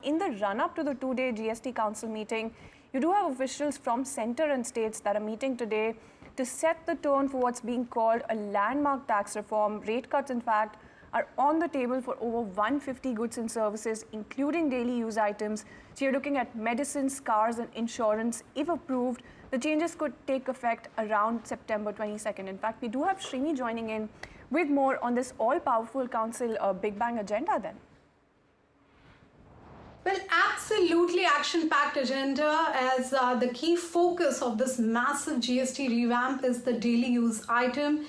In the run-up to the two-day GST Council meeting, you do have officials from centre and states that are meeting today to set the tone for what's being called a landmark tax reform. Rate cuts, in fact, are on the table for over 150 goods and services, including daily use items. So you're looking at medicines, cars and insurance. If approved, the changes could take effect around September 22nd. In fact, we do have Srini joining in with more on this all-powerful council Big Bang agenda then. Well, absolutely action-packed agenda, as the key focus of this massive GST revamp is the daily use item,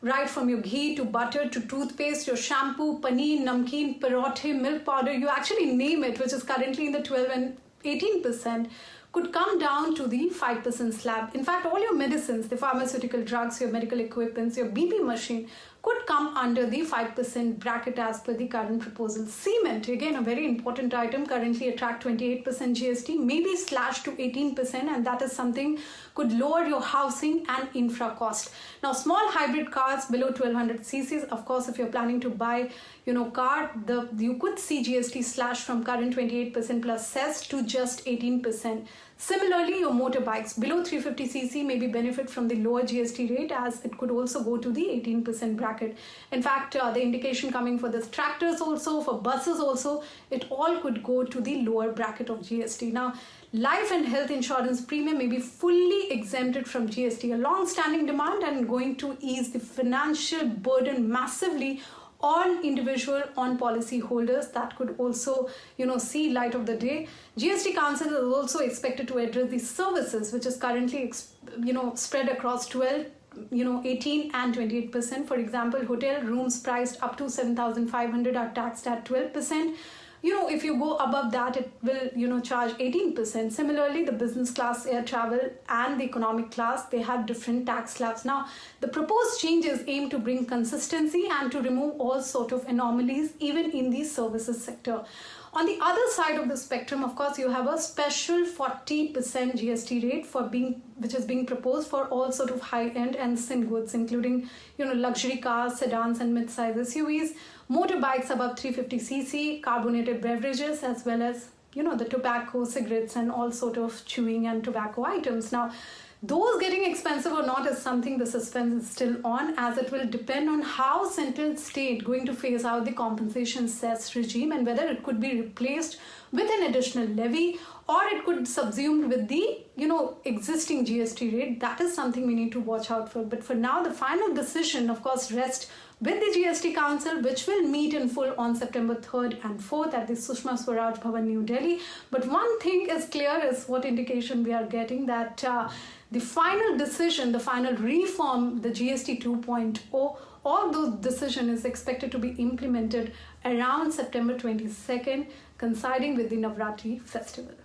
right from your ghee to butter to toothpaste, your shampoo, paneer, namkeen, parothe, milk powder, you actually name it, which is currently in the 12 and 18%, could come down to the 5% slab. In fact, all your medicines, the pharmaceutical drugs, your medical equipments, your BP machine could come under the 5% bracket as per the current proposal. Cement, again, a very important item, currently attract 28% GST, maybe slashed to 18%, and that is something could lower your housing and infra cost. Now, small hybrid cars below 1200 cc's, of course, if you're planning to buy, car, you could see GST slash from current 28% plus cess to just 18%. Similarly, your motorbikes below 350cc maybe benefit from the lower GST rate, as it could also go to the 18% bracket. In fact, the indication coming for this tractors also, for buses also, it all could go to the lower bracket of GST. Now, life and health insurance premium may be fully exempted from GST, a long-standing demand and going to ease the financial burden massively on individual, on policy holders. That could also, see light of the day. GST Council is also expected to address the services, which is currently, spread across 12, 18 and 28%. For example, hotel rooms priced up to 7,500 are taxed at 12%. If you go above that, it will, charge 18%. Similarly, the business class air travel and the economic class, they have different tax slabs. Now, the proposed changes aim to bring consistency and to remove all sort of anomalies, even in the services sector. On the other side of the spectrum, of course, you have a special 40% GST rate which is being proposed for all sort of high-end and thin goods, including, luxury cars, sedans and mid-size SUVs, motorbikes above 350cc, carbonated beverages, as well as, the tobacco, cigarettes and all sort of chewing and tobacco items. Now, those getting expensive or not is something the suspense is still on, as it will depend on how central state going to phase out the compensation cess regime and whether it could be replaced with an additional levy or it could be subsumed with the existing GST rate. That is something we need to watch out for. But for now, the final decision, of course, rests with the GST Council, which will meet in full on September 3rd and 4th at the Sushma Swaraj Bhavan, New Delhi. But one thing is clear, is what indication we are getting, that the final decision, the final reform, the GST 2.0, all those decision is expected to be implemented around September 22nd, coinciding with the Navratri festival.